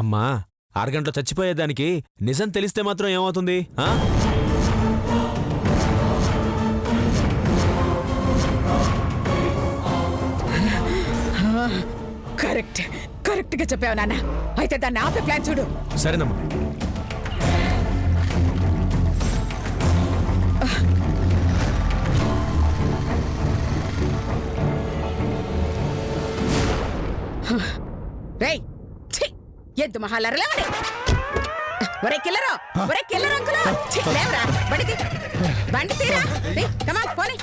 అమ్మా, అరగంటలో చచ్చిపోయేదానికి నిజం తెలిస్తే మాత్రం ఏమవుతుంది? కరెక్ట్ గా చెప్పావు నాన్న. అయితే దాన్ని ఆపే ప్లాన్ చూడు. సరేనమ్మా. రేయ్, ఎద్దు మహాలరలేవని. ఒరే కిల్లరు, అంకులు, లేవరా, బండి తీరా, కమాన్ పోనీ.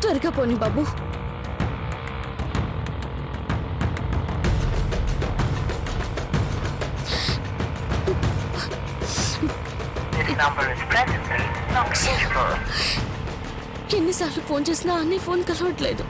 త్వరగా పోనీ బాబు. ఎన్నిసార్లు ఫోన్ చేసినా అన్నీ ఫోన్ కలవట్లేదు.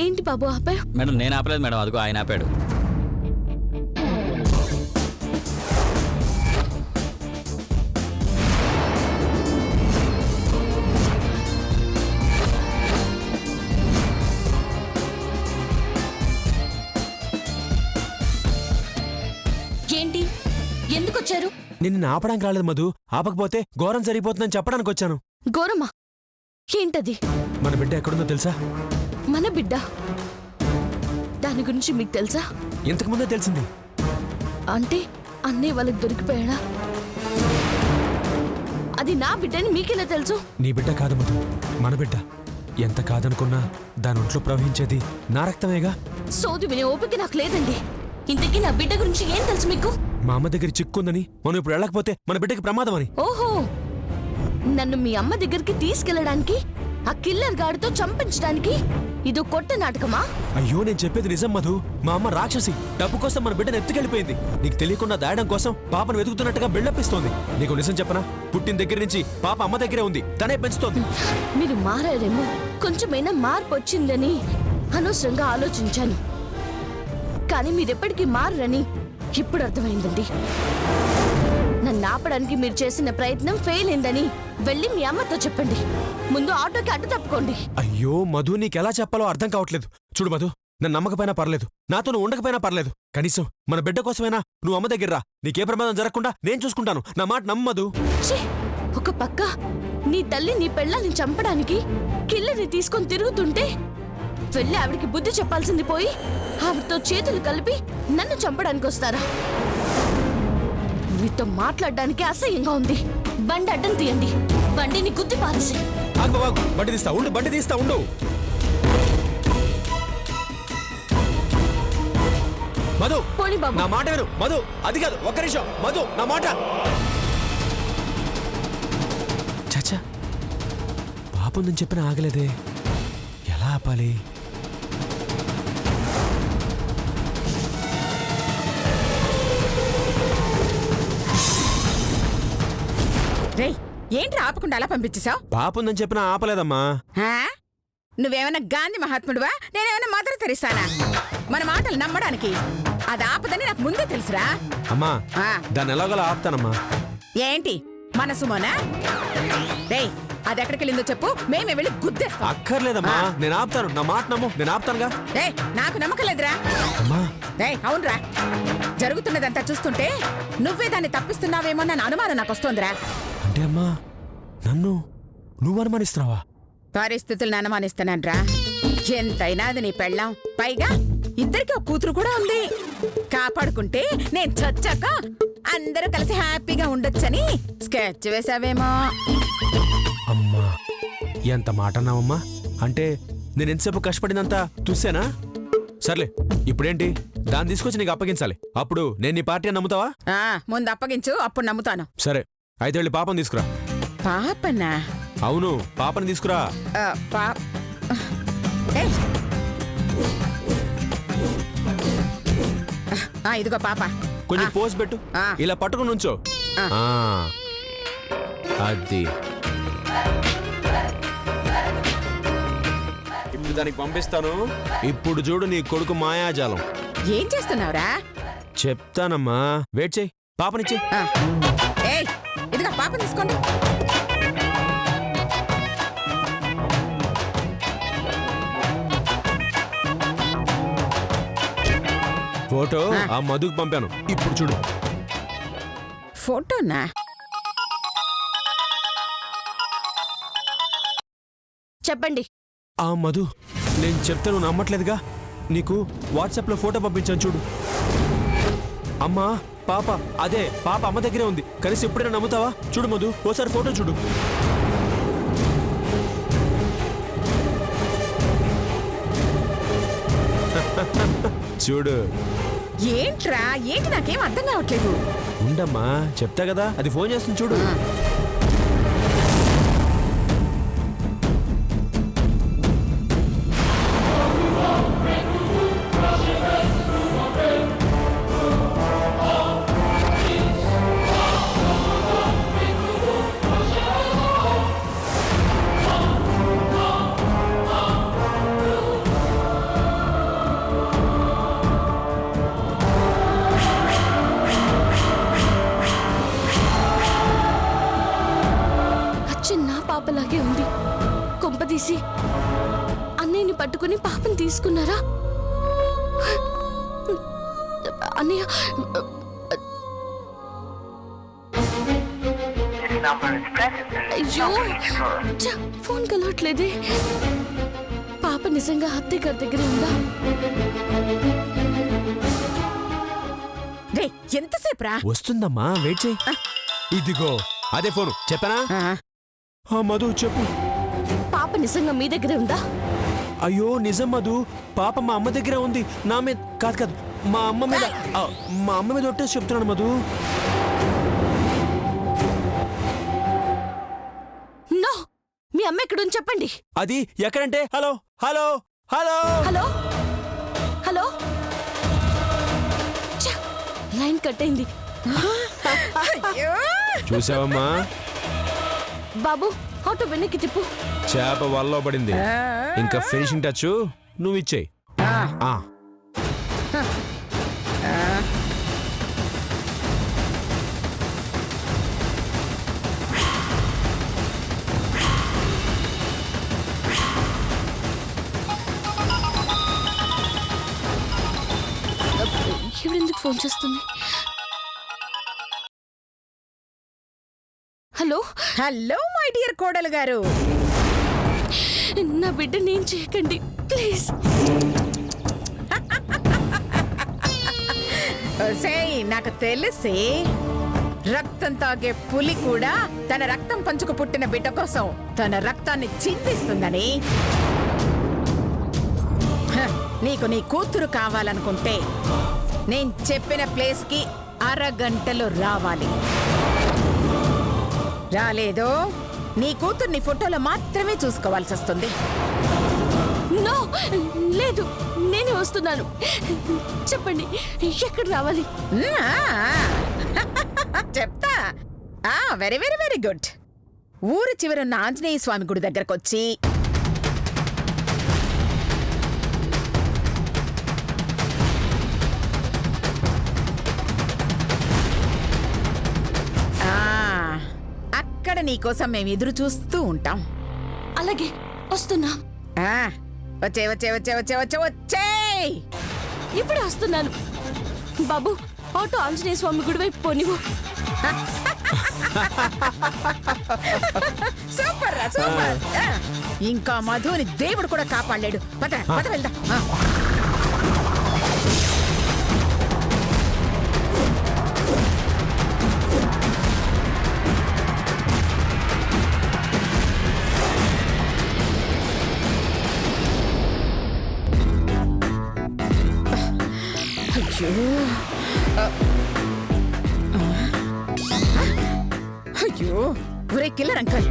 ఏంటి బాబు ఆపా? మేడం నేను ఆపలేదు మేడం, అదిగో ఆయన ఆపాడు. ఏంటి, ఎందుకు వచ్చారు? నిన్ను ఆపడానికి రాలేదు మధు. ఆపకపోతే ఘోరం జరిగిపోతుందని చెప్పడానికి వచ్చాను. ఘోరమా? ఏంటది? మన బిడ్డ ఎక్కడుందో తెలుసా? మన బిడ్డ? దాని గురించి మీకు తెలుసా? ఇంతకు ముందే తెలిసింది. అంటే అన్నయ్య వాళ్ళకి దొరికిపోయాడా? అది నా బిడ్డని మీకెలా తెలుసు? నీ బిడ్డ కాదు మధు, మన బిడ్డ. ఎంత కాదనుకున్నా దాని ఒంట్లో ప్రవహించేది నా రక్తమేగా. సోది వినే ఓపిక నాకు లేదండి. ఇంతకీ నా బిడ్డ గురించి ఏం తెలుసు మీకు? మా అమ్మ దగ్గర చిక్కుందని, మనం ఇప్పుడు వెళ్ళకపోతే మన బిడ్డకి ప్రమాదం అని. ఓహో, నన్ను మీ అమ్మ దగ్గరికి తీసుకెళ్లడానికి, ఆ కిల్లర్ గాడితో చంపించడానికి ఇదో కొట్ట నాటకమా? అయ్యో, నేను చెప్పేది నిజం మధు. మా అమ్మ రాక్షసి. డబ్బు కోసం మన బిడ్డను ఎత్తుకెళ్ళిపోయింది. నీకు తెలియకుండా దాయడం కోసం పాపను వెతుకుతున్నట్టుగా బిల్డప్పిస్తోంది. నీకు నిజం చెప్పనా? పుట్టిన దగ్గర నుంచి పాప అమ్మ దగ్గరే ఉంది, తనే పెంచుతోంది. మీరు మారారేమో, కొంచెమైనా మార్పు వచ్చిందని అనవసరంగా ఆలోచించాను. కానీ మీరెప్పటికీ మారని ఇప్పుడు అర్థమైందండి. నన్ను ఆపడానికి మీరు చేసిన ప్రయత్నం ఫెయిల్ అయిందని వెళ్ళి మీ అమ్మతో చెప్పండి. ముందు ఆటోకి అడ్డు తప్పుకోండి. అయ్యో మధు, నీకెలా చెప్పాలో అర్థం కావట్లేదు. చూడు మధు, నన్ను నమ్మకపోయినా పర్లేదు, నాతో నువ్వు ఉండకపోయినా పర్లేదు. కనీసం మన బిడ్డ కోసమైనా నువ్వు అమ్మ దగ్గర రా. నీకే ప్రమాదం జరగకుండా నేను చూసుకుంటాను. నా మాట నమ్మదు. ఒక పక్క నీ తల్లి నీ పెళ్ళాన్ని చంపడానికి కిల్లర్ని తీసుకొని తిరుగుతుంటే వెళ్ళి ఆవిడికి బుద్ధి చెప్పాల్సింది పోయి ఆవిడతో చేతులు కలిపి నన్ను చంపడానికి వస్తారా? మీతో మాట్లాడడానికి అసహ్యంగా ఉంది. బండి అడ్డం తీయండి. బండిని గుద్ది పారేసి. బండి తీస్తా ఉండు, బండి తీస్తా ఉండు. మధు, పోనీ బాబు, నా మాట విను. మధు, అది కాదు, ఒక్క నిమిషం. మధు, నా మాట. చచ్చా, పాపం చెప్పిన ఆగలేదే. ఎలా ఆపాలి? రేయ్, ఏంటి ఆపకుండా అలా పంపించేశావు? పాపుందని చెప్పినా ఆపలేదమ్మా. నువ్వేమైనా గాంధీ మహాత్ముడువా? నేనేమైనా మదర్ తెరిసానా? మన మాటలు నమ్మడానికి అది ఆపదని నాకు ముందే తెలుసురా. అమ్మా, దాన్ని ఎలాగోలా ఆపుతానమ్మా. ఏంటి మనసుమోనా? రేయ్, అది ఎక్కడికి వెళ్ళిందో చెప్పు, మేమే వెళ్ళి గుద్దేస్తాం. అక్కర్లేదమ్మా, నేను ఆపుతాను. నా మాట నమ్ము, నేను ఆపుతానుగా. నాకు నమ్మకం లేదురా. అవునరా, జరుగుతున్నదంతా చూస్తుంటే నువ్వే దాన్ని తప్పిస్తున్నావేమో నా అనుమానం నాకు వస్తోందిరా. అంటే అమ్మా, నన్ను నువ్వు అనుమానిస్తున్నావా? పరిస్థితులను అనుమానిస్తున్నాన్రా. ఎంతైనా అది నీ పెళ్ళాం. పైగా ఇద్దరికి ఒక కూతురు కూడా ఉంది. కాపాడుకుంటే నేను చచ్చాక అందరూ కలిసి హ్యాపీగా ఉండొచ్చని స్కెచ్ వేసావేమో. అమ్మా, ఎంత మాట అన్నావమ్మా. అంటే నేను ఎంతసేపు కష్టపడినంతా చూసానా? సర్లే, ఇప్పుడేంటి, దాన్ని తీసుకొచ్చి నీకు అప్పగించాలి. అప్పుడు నేను నీ పార్టీ నమ్ముతావా? ముందు అప్పగించు, అప్పుడు నమ్ముతాను. సరే, అయితే వెళ్ళి పాపం తీసుకురా. పాపనా? అవును, పాపని తీసుకురా. ఇదిగో పాప కొంచెం పోజ్ పెట్టు. ఆ. ఇలా పట్టుకుని ఉంచో. ఆ. ఆ. అది ఇప్పుడు దానికి పంపిస్తాను. ఇప్పుడు చూడు నీ కొడుకు మాయాజాలం. ఏం చేస్తున్నావురా? చెప్తానమ్మా, వెయిట్ చేయి. పాపనిచ్చే. ఏయ్ ఇదిగో పాప తీసుకోండి. ఫోటో ఆ మధుకు పంపాను. ఇప్పుడు చూడు. ఫోటోనా? చెప్పండి. ఆ మధు, నేను చెప్తాను నమ్మట్లేదుగా. నీకు వాట్సాప్ లో ఫోటో పంపించాను చూడు. అమ్మా పాప, అదే పాప అమ్మ దగ్గరే ఉంది. కనీసం ఎప్పుడైనా నమ్ముతావా? చూడు మధు, ఓసారి ఫోటో చూడు. చూడు. ఏంట్రా? ఏంటి నాకేం అర్థం కావట్లేదు. ఉండమ్మా, చెప్తా కదా. అది ఫోన్ చేస్తుంది చూడు. అచ్చం నా పాపలాగే ఉంది. కొంపదీసి అన్నయ్యని పట్టుకుని పాపని తీసుకున్నారా? అన్నయ్య, అయ్యో ఛ, ఫోన్ కలవట్లేదే. పాప నిజంగా అత్తయ్య గారి దగ్గరే ఉందా? రే ఎంతసేపు రా? వస్తుందమ్మా, వెయిట్ చేయి. ఇదిగో అదే ఫోను. చెప్పనా? ఆ మధు చెప్పు. పాప నిజంగా మీ దగ్గరే ఉందా? అయ్యో నిజం మధు, పాప మా అమ్మ దగ్గరే ఉంది. నా మీద కాదు కాదు, మా అమ్మ మీద. మా అమ్మ మీద ఒట్టేసి చెప్తున్నాను మధు. నో, మీ అమ్మ ఎక్కడుంది చెప్పండి. అది ఎక్కడంటే? Hello hello hello hello hello ఛ, లైన్ కట్ అయింది. అయ్యో! చూసావమ్మా, బాబు ఆటో వెనక్కి తిప్పు. చేప వల్లో పడింది. ఇంకా ఫినిషింగ్ టచ్ నువ్వు ఇచ్చేయి. ఆ. ఎవరెందుకు ఫోన్ చేస్తుంది? హలో హలో మై డియర్ కోడలు గారు. నా బిడ్డ నేను చేయకండి ప్లీజ్. ఒసేయ్, నాకు తెలిసి రక్తం తాగే పులి కూడా తన రక్తం పంచుకు పుట్టిన బిడ్డ కోసం తన రక్తాన్ని చిందిస్తుందని. హ, నీకు నీ కూతురు కావాలనుకుంటే నేను చెప్పిన ప్లేస్కి అరగంటలో రావాలి. రాలేదో నీ కూతుర్ని ఫోటోలో మాత్రమే చూసుకోవాల్సి వస్తుంది. నో లేదు, నేనే వస్తున్నాను. చెప్పండి ఎక్కడ రావాలి? చెప్తా. Very very very good. ఊరి చివరున్న ఆంజనేయ స్వామి గుడి దగ్గరకు వచ్చి అక్కడ నీకోసం మేము ఎదురు చూస్తూ ఉంటాం. అలాగే వస్తున్నా. వచ్చే వచ్చే వచ్చే వచ్చే వచ్చే వచ్చే ఇప్పుడే వస్తున్నాను. బాబు ఆటో ఆంజనేయ స్వామి గుడి వైపు పోనివ్వు. సూపర్ రా సూపర్. ఇంకా మధుని దేవుడు కూడా కాపాడలేడు. పద పద వెళ్దాం. అయ్యో ఒరే కిల్లర్ అంకల్,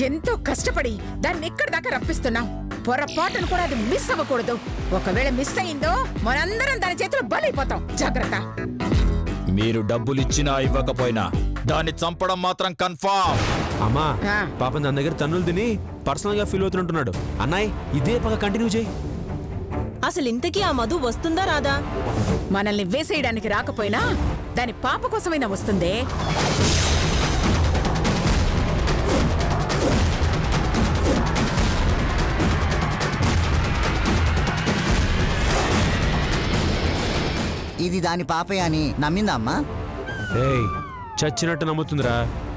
ఎంతో కష్టపడి దాన్ని ఎక్కడి దాకా రప్పిస్తున్నాం. పొరపాటును కూడా అది మిస్ అవ్వకూడదు. ఒకవేళ మిస్ అయిందో మనందరం దాని చేతిలో బలైపోతాం. జాగ్రత్త. మీరు డబ్బులిచ్చినా ఇవ్వకపోయినా దాన్ని చంపడం మాత్రం కన్ఫర్మ్. అమ్మా ఆ. పాపం దాని దగ్గర తన్నులు తిని పర్సనల్ గా ఫీల్ అవుతుంటున్నాడు. అన్నయ్య ఇదే పగ కంటిన్యూ చేయి. అసలు ఇంతకీ ఆ మధు వస్తుందా రాదా? మనల్ని వేసేయడానికి రాకపోయినా దాని పాప కోసమైనా వస్తుందే. ఇది దాని పాపే అని నమ్మిందా అమ్మా? ఏయ్ చచ్చినట్టు నమ్ముతుందిరా.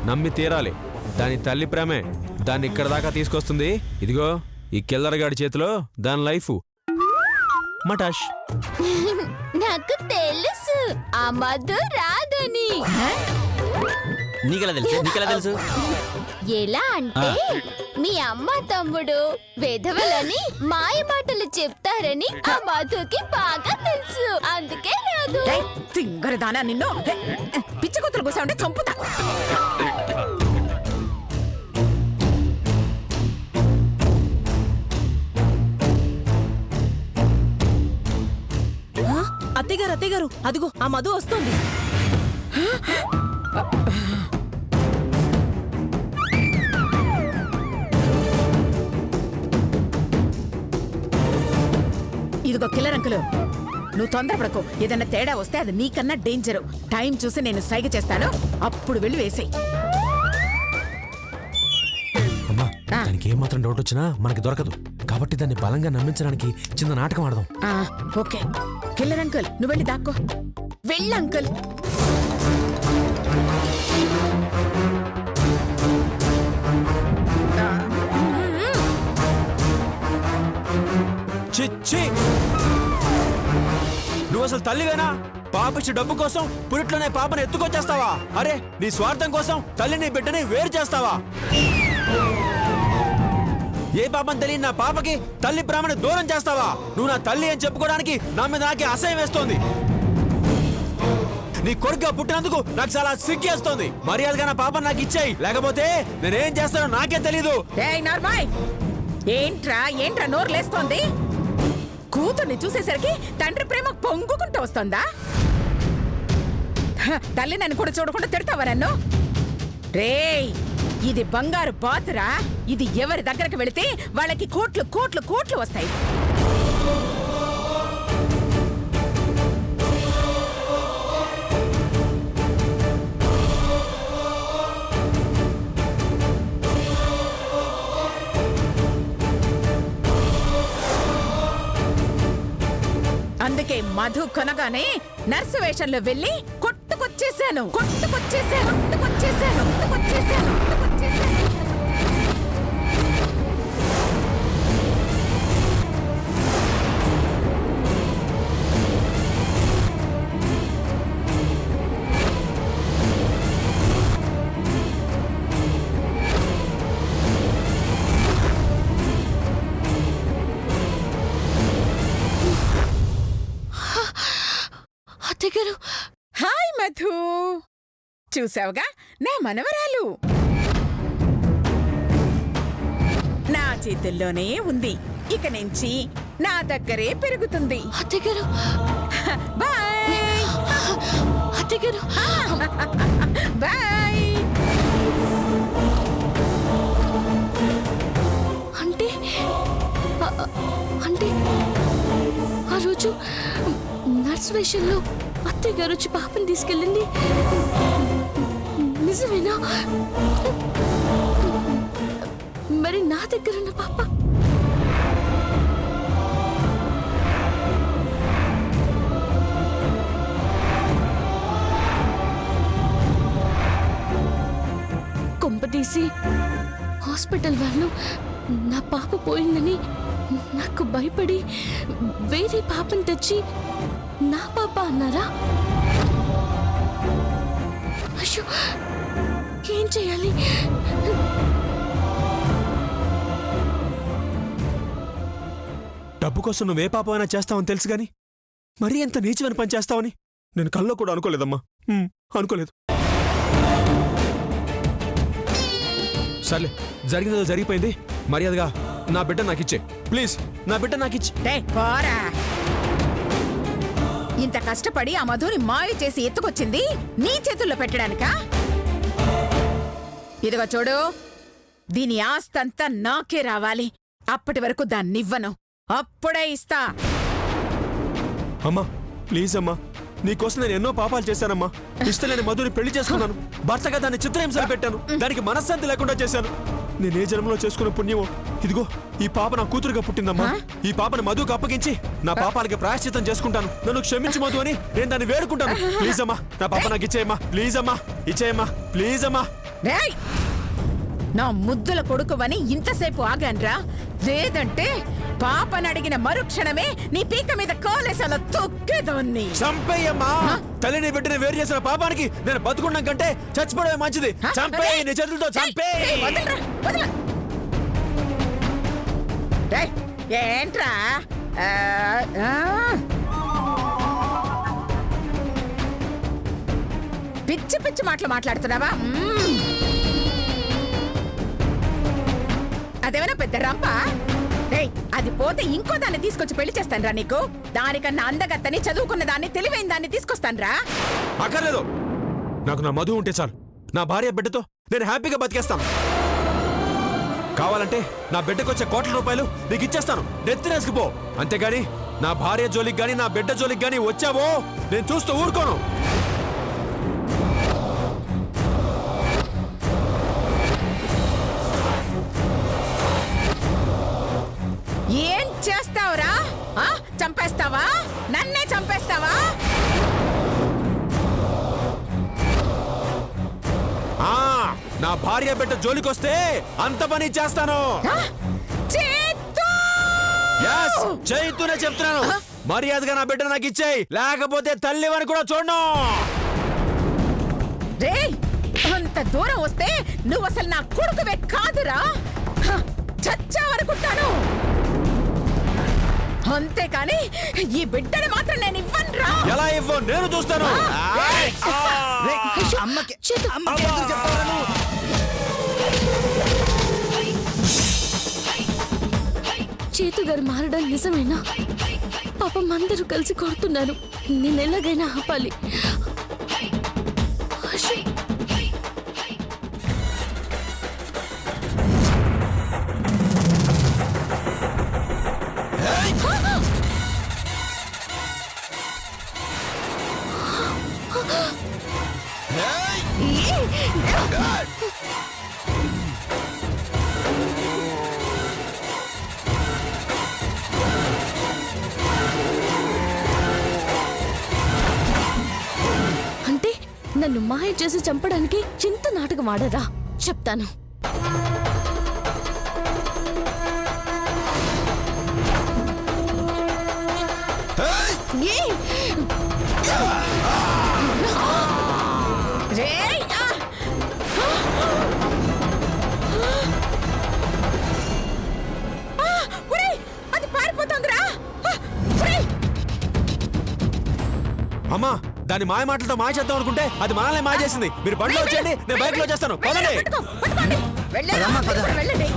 నమ్మి తీరాలి. దాని తల్లి ప్రేమే దాన్ని ఇక్కడ దాకా తీసుకొస్తుంది. ఇదిగో ఈ కిల్లరగాడి చేతిలో దాని లైఫ్ మటాష్. నాకు తెలుసు ఆ మధు రాదని. నీకెలా తెలుసు ఎలా అంటే మీ అమ్మ తమ్ముడు వెధవలని మాయ మాటలు చెప్తారని ఆ మధుకి బాగా తెలుసు. అందుకే రాదు. ఏయ్, తింగరదానా నిన్ను. పిచ్చి కూతురు కూసా ఉంటే చంపుతా. అత్తయ్యగారు అదిగో ఆ మధు వస్తుంది. ఇదిగో కిల్లర్ అంకులు, నువ్వు తొందరపడకు. ఏదైనా తేడా వస్తే అది నీకన్నా డేంజరు. టైం చూసి నేను సైగ చేస్తాను, అప్పుడు వెళ్ళి వేసేయ్. అమ్మా దానికి ఏమాత్రం డౌట్ వచ్చినా మనకి దొరకదు. కాబట్టి దాన్ని బలంగా నమ్మించడానికి చిన్న నాటకం ఆడదాం. ఓకే కిల్లర్ అంకుల్, నువ్వు వెళ్ళి దాక్కో. వెళ్ళు అంకుల్. చిచ్చి నువ్వు అసలు తల్లివేనా? పాపిచ్చి డబ్బు కోసం పురిట్లోనే పాపను ఎత్తుకొచ్చేస్తావా? అరే నీ స్వార్థం కోసం తల్లిని బిడ్డని వేరు చేస్తావా? ఏ పాపం తెలియని నా పాపకి తల్లి ప్రేమని దూరం చేస్తావా? నువ్వు నా తల్లి అని చెప్పుకోవడానికి నా మీద నాకే అసహ్యం వేస్తోంది. నీ కొడుకుగా పుట్టినందుకు నాకు చాలా సిగ్గేస్తోంది. మర్యాదగా నా పాపను నాకు ఇచ్చేయి, లేకపోతే నేనేం చేస్తానో నాకే తెలీదు. ఏయ్ నార్మాయ్, ఏంట్రా నోరు లేస్తోంది? కూతుర్ని చూసేసరికి తండ్రి ప్రేమ పొంగుకుంటూ వస్తుందా? తల్లి నన్ను కూడా చూడకుండా తిడతావా నన్ను? రేయ్ ఇది బంగారు బాతురా. ఇది ఎవరి దగ్గరకు వెళితే వాళ్ళకి కోట్లు కోట్లు కోట్లు వస్తాయి. అందుకే మధు కొనగానే నర్సు వేషంలో వెళ్ళి కొట్టుకొచ్చేసాను. అత్తగారు. హాయ్ మధు, చూసావుగా నా మనవరాలు నా చేతుల్లోనే ఉంది. ఇక నుంచి నా దగ్గరే పెరుగుతుంది. అత్తగారు. బాయ్ అత్తగారు. బాయ్. అంటే అంటే ఆ రోజు నర్స్ వేషంలో అత్తయ్య గారు వచ్చి పాపని తీసుకెళ్ళింది నిజమేనా? మరి నా దగ్గరున్న పాప కొంపతీసి హాస్పిటల్ వాళ్ళు నా పాప పోయిందని నాకు భయపడి వేరే పాపని తెచ్చి నా పాప అన్నారా? అయ్యో ఏం చేయాలి? డబ్బు కోసం నువ్వే పాపమైనా చేస్తావని తెలుసు గాని మరీ ఎంత నీచమని పని చేస్తావని నేను కల్లో కూడా అనుకోలేదమ్మా. అనుకోలేదు. సర్లే జరిగిందో జరిగిపోయింది. మర్యాదగా నా బిడ్డ నాకు ఇచ్చే ప్లీజ్, నా బిడ్డ నాకు ఇచ్చే. డేయ్, పోరా. ఇంత కష్టపడి ఆ మధుని మాయ చేసి ఎత్తుకొచ్చింది నీ చేతుల్లో పెట్టడానికా? ఇదిగో చూడు, దీని ఆస్తంతా నాకే రావాలి. అప్పటి వరకు దాన్నివ్వను, అప్పుడే ఇస్తా. అమ్మా ప్లీజ్ అమ్మా, నీకోసం నేను ఎన్నో పాపాలు చేశానమ్మా. ఇష్టం లేని మధుని పెళ్లి చేసుకున్నాను, భర్తగా దాన్ని చిత్రహింసలు పెట్టాను, దానికి మనశ్శాంతి లేకుండా చేశాను. నేనే జన్మలో చేసుకున్న పుణ్యమో ఇదిగో ఈ పాప నా కూతురుగా పుట్టిందమ్మా. ఈ పాపని మధుకు అప్పగించి నా పాపాలకి ప్రాయశ్చిత్తం చేసుకుంటాను. నన్ను క్షమించు మధు అని నేను దాన్ని వేడుకుంటాను. ప్లీజ్ అమ్మా, నా పాప నాకు ఇచ్చేయమ్మా. ప్లీజ్ అమ్మా, ఇచ్చేయమ్మా. ప్లీజ్ అమ్మా. రేయ్, నా ముద్దుల కొడుకువని ఇంతసేపు ఆగాన్రా. లేదంటే పాపని అడిగిన మరుక్షణమే నీ పీక మీద కాలేసాల తొక్కేదాన్ని. చంపేయమ్మా. తల్లిని బిడ్డని వేరు చేసిన పాపానికి నేను బతుకున్నాం కంటే చచ్చిపోవడమే మంచిది. చంపేయి, నీ చేతులతో చంపేయి. వదలరా, వదల. రేయ్, ఏంట్రా? పిచ్చి పిచ్చి మాటలు మాట్లాడుతున్నావా? అదేమైనా పెద్ద రంప? రేయ్, అది పోతే ఇంకో దాన్ని తీసుకొచ్చి పెళ్లి చేస్తానురా నీకు. దానికన్నా అందగత్తని, చదువుకున్న దాన్ని, తెలివైన దాన్ని తీసుకొస్తానురా. అక్కర్లేదు, నాకు నా మధు ఉంటే చాలు. నా భార్య బిడ్డతో నేను హ్యాపీగా బతికేస్తాను. కావాలంటే నా బిడ్డకొచ్చే కోట్ల రూపాయలు నీకు ఇచ్చేస్తాను, నెత్తినేసుకుపో. అంతేగాని నా భార్య జోలికి గాని నా బిడ్డ జోలికి గాని వచ్చావో నేను చూస్తూ ఊరుకోను. ఏం చేస్తావురా? చంపేస్తావా? నన్నే చంపేస్తావా? నా భార్య బిడ్డ జోలికొస్తే అంత పని చేస్తాను. చైతూనే చెప్తున్నాను, మర్యాదగా నా బిడ్డ నాకు ఇచ్చేయి, లేకపోతే తల్లివని కూడా చూడను. రేయ్, అంత దూరం వస్తే నువ్వు అసలు నా కొడుకువే కాదురా. చచ్చావనుకుంటాను. అంతేకాని ఈ బిడ్డని మాత్రం నేను ఇవ్వనురా. ఎలా ఇవ్వ నేను చూస్తాను. చేతు గారు మారడం నిజమేనా? పాపం అందరూ కలిసి కొడుతున్నారు. నేను ఎలాగైనా ఆపాలి. అంటే నన్ను మాయ చేసి చంపడానికి చింత నాటకం ఆడరా? చెప్తాను. అది పారిపోతుందిరా. అమ్మా, దాని మాయ మాటలతో మాయ చేద్దాం అనుకుంటే అది మనల్ని మాయ చేసింది. మీరు బండిలో వచ్చేయండి, నేను బైక్ లో చేస్తాను. పదండి. వెళ్ళండి.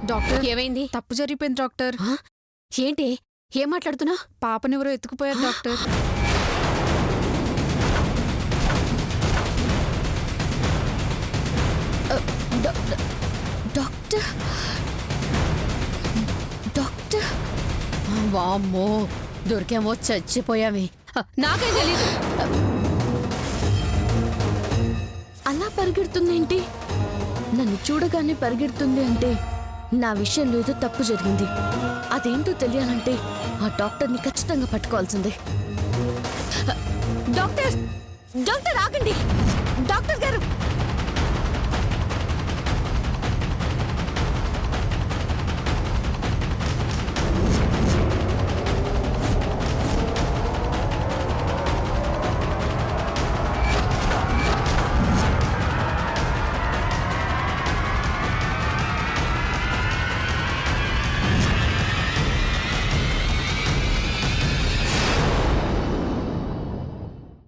డాక్టర్ ఏమైంది? తప్పు జరిగిపోయింది డాక్టర్. ఆ? ఏంటి ఏం మాట్లాడుతున్నా? పాపనెవరో ఎత్తుకుపోయారు డాక్టర్. డాక్టర్ డాక్టర్ వామ్మో, దొరికేమో చచ్చిపోయామే. నాకే తెలీదు. అలా పరిగెడుతుందేంటి? నన్ను చూడగానే పరిగెడుతుంది అంటే నా విషయంలో ఏదో తప్పు జరిగింది. అదేంటో తెలియాలంటే ఆ డాక్టర్ని ఖచ్చితంగా పట్టుకోవాల్సిందే. డాక్టర్ డాక్టర్ ఆగండి. డాక్టర్ గారు